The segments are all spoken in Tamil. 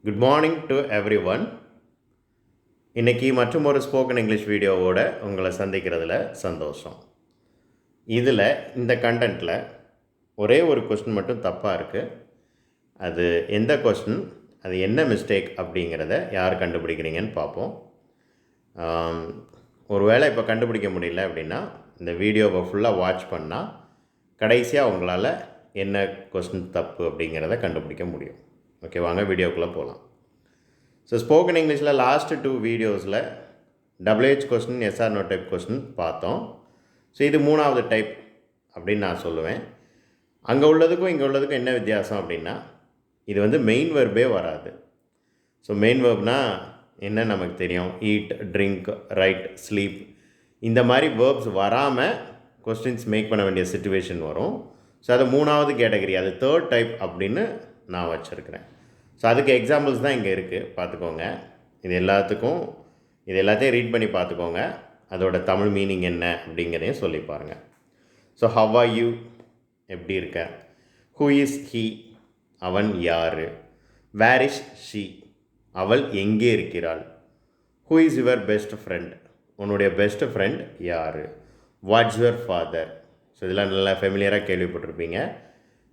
Good morning to every one. இன்றைக்கி மற்றும் ஒரு ஸ்போக்கன் இங்கிலீஷ் வீடியோவோடு உங்களை சந்திக்கிறதுல சந்தோஷம். இதில் இந்த கண்டென்ட்டில் ஒரே ஒரு கொஸ்டின் மட்டும் தப்பாக இருக்குது. அது எந்த கொஸ்டின், அது என்ன மிஸ்டேக் அப்படிங்கிறத யார் கண்டுபிடிக்கிறீங்கன்னு பார்ப்போம். ஒரு வேளை இப்போ கண்டுபிடிக்க முடியல அப்படின்னா இந்த வீடியோவை ஃபுல்லாக வாட்ச் பண்ணால் கடைசியாக உங்களால் என்ன கொஸ்டின் தப்பு அப்படிங்கிறத கண்டுபிடிக்க முடியும். ஓகே, வாங்க வீடியோக்குள்ளே போகலாம். ஸோ ஸ்போக்கன் இங்கிலீஷில் லாஸ்ட்டு 2 வீடியோஸில் WH question, yes or no type question பார்த்தோம். ஸோ இது 3வது டைப் அப்படின்னு நான் சொல்லுவேன். அங்கே உள்ளதுக்கும் இங்கே உள்ளதுக்கும் என்ன வித்தியாசம் அப்படின்னா, இது வந்து மெயின் வெர்பே வராது. ஸோ மெயின் வெர்ப்னால் என்ன நமக்கு தெரியும், ஈட், ட்ரிங்க், ரைட், ஸ்லீப், இந்த மாதிரி வேர்ப்ஸ் வராமல் கொஸ்டின்ஸ் மேக் பண்ண வேண்டிய சிச்சுவேஷன் வரும். ஸோ அது 3வது கேட்டகரி, அது 3rd டைப் அப்படின்னு நான் வச்சுருக்கிறேன். ஸோ அதுக்கு எக்ஸாம்பிள்ஸ் தான் இங்கே இருக்குது, பார்த்துக்கோங்க. இது எல்லாத்தையும் ரீட் பண்ணி பார்த்துக்கோங்க. அதோட தமிழ் மீனிங் என்ன அப்படிங்கிறதையும் சொல்லி பாருங்கள். ஸோ ஹவ் ஆர் யூ, எப்படி இருக்க. ஹூ இஸ் ஹீ, அவன் யார். வேர் இஸ் ஷீ, அவள் எங்கே இருக்கிறாள். Who is your best friend, உன்னுடைய பெஸ்ட் ஃப்ரெண்ட் யார். What's your father. ஸோ இதெல்லாம் நல்லா ஃபெமிலியராக கேள்விப்பட்டிருப்பீங்க.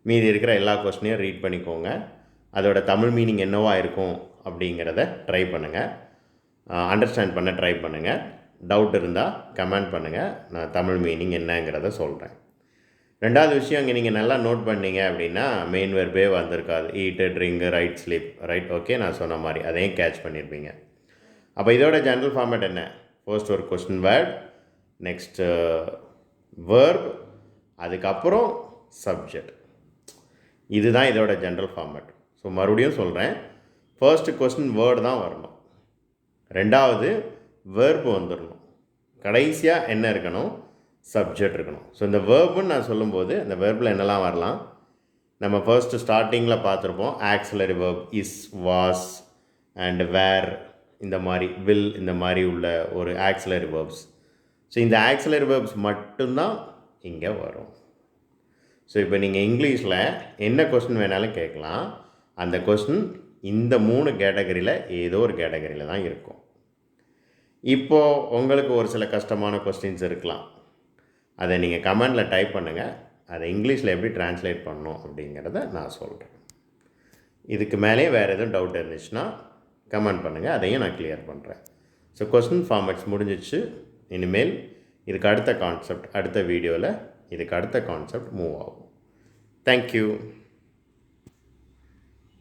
மீதி இருக்கிற எல்லா கொஸ்டினையும் ரீட் பண்ணிக்கோங்க. அதோட தமிழ் மீனிங் என்னவா இருக்கும் அப்படிங்கிறத ட்ரை பண்ணுங்கள், அண்டர்ஸ்டாண்ட் பண்ண ட்ரை பண்ணுங்கள். டவுட் இருந்தால் கமெண்ட் பண்ணுங்கள், நான் தமிழ் மீனிங் என்னங்கிறத சொல்கிறேன். 2வது விஷயம், இங்கே நீங்கள் நல்லா நோட் பண்ணீங்க அப்படின்னா மெயின் வெர்பே வந்திருக்காது. Eat, drink, right, sleep, right. Okay, நான் சொன்ன மாதிரி அதையும் கேட்ச் பண்ணியிருப்பீங்க. அப்போ இதோட ஜென்ரல் ஃபார்மேட் என்ன? ஃபர்ஸ்ட் ஒரு கொஸ்டின் வேர்ட், நெக்ஸ்ட்டு வேர்ப், அதுக்கப்புறம் சப்ஜெக்ட். இதுதான் இதோட ஜென்ரல் ஃபார்மேட். ஸோ மறுபடியும் சொல்கிறேன், ஃபர்ஸ்ட்டு கொஸ்டின் வேர்டு தான் வரணும், 2வது வேர்பு வந்துடணும், கடைசியாக என்ன இருக்கணும், சப்ஜெக்ட் இருக்கணும். ஸோ இந்த வேர்புன்னு நான் சொல்லும்போது இந்த வேர்பில் என்னெல்லாம் வரலாம், நம்ம ஃபர்ஸ்ட்டு ஸ்டார்டிங்கில் பார்த்துருப்போம். Auxiliary verb is, was and were, இந்த மாதிரி வில், இந்த மாதிரி உள்ள ஒரு ஆக்ஸிலரி வேர்ப்ஸ். ஸோ இந்த ஆக்ஸிலரி வேர்ப்ஸ் மட்டும்தான் இங்கே வரும். ஸோ இப்போ நீங்கள் இங்கிலீஷில் என்ன கொஸ்டின் வேணாலும் கேட்கலாம். அந்த கொஸ்டின் இந்த 3 கேட்டகரியில் ஏதோ ஒரு கேட்டகரியில் தான் இருக்கும். இப்போது உங்களுக்கு ஒரு சில கஷ்டமான கொஸ்டின்ஸ் இருக்கலாம். அதை நீங்கள் கமெண்டில் டைப் பண்ணுங்கள். அதை இங்கிலீஷில் எப்படி ட்ரான்ஸ்லேட் பண்ணணும் அப்படிங்கிறத நான் சொல்கிறேன். இதுக்கு மேலே வேறு எதுவும் டவுட் இருந்துச்சுன்னா கமெண்ட் பண்ணுங்கள், அதையும் நான் கிளியர் பண்ணுறேன். ஸோ கொஸ்டின் ஃபார்மேட்ஸ் முடிஞ்சிச்சு. இனிமேல் இதுக்கு அடுத்த கான்செப்ட், அடுத்த வீடியோவில் இதுக்கு அடுத்த கான்செப்ட் மூவ் ஆகும். தேங்க்யூ.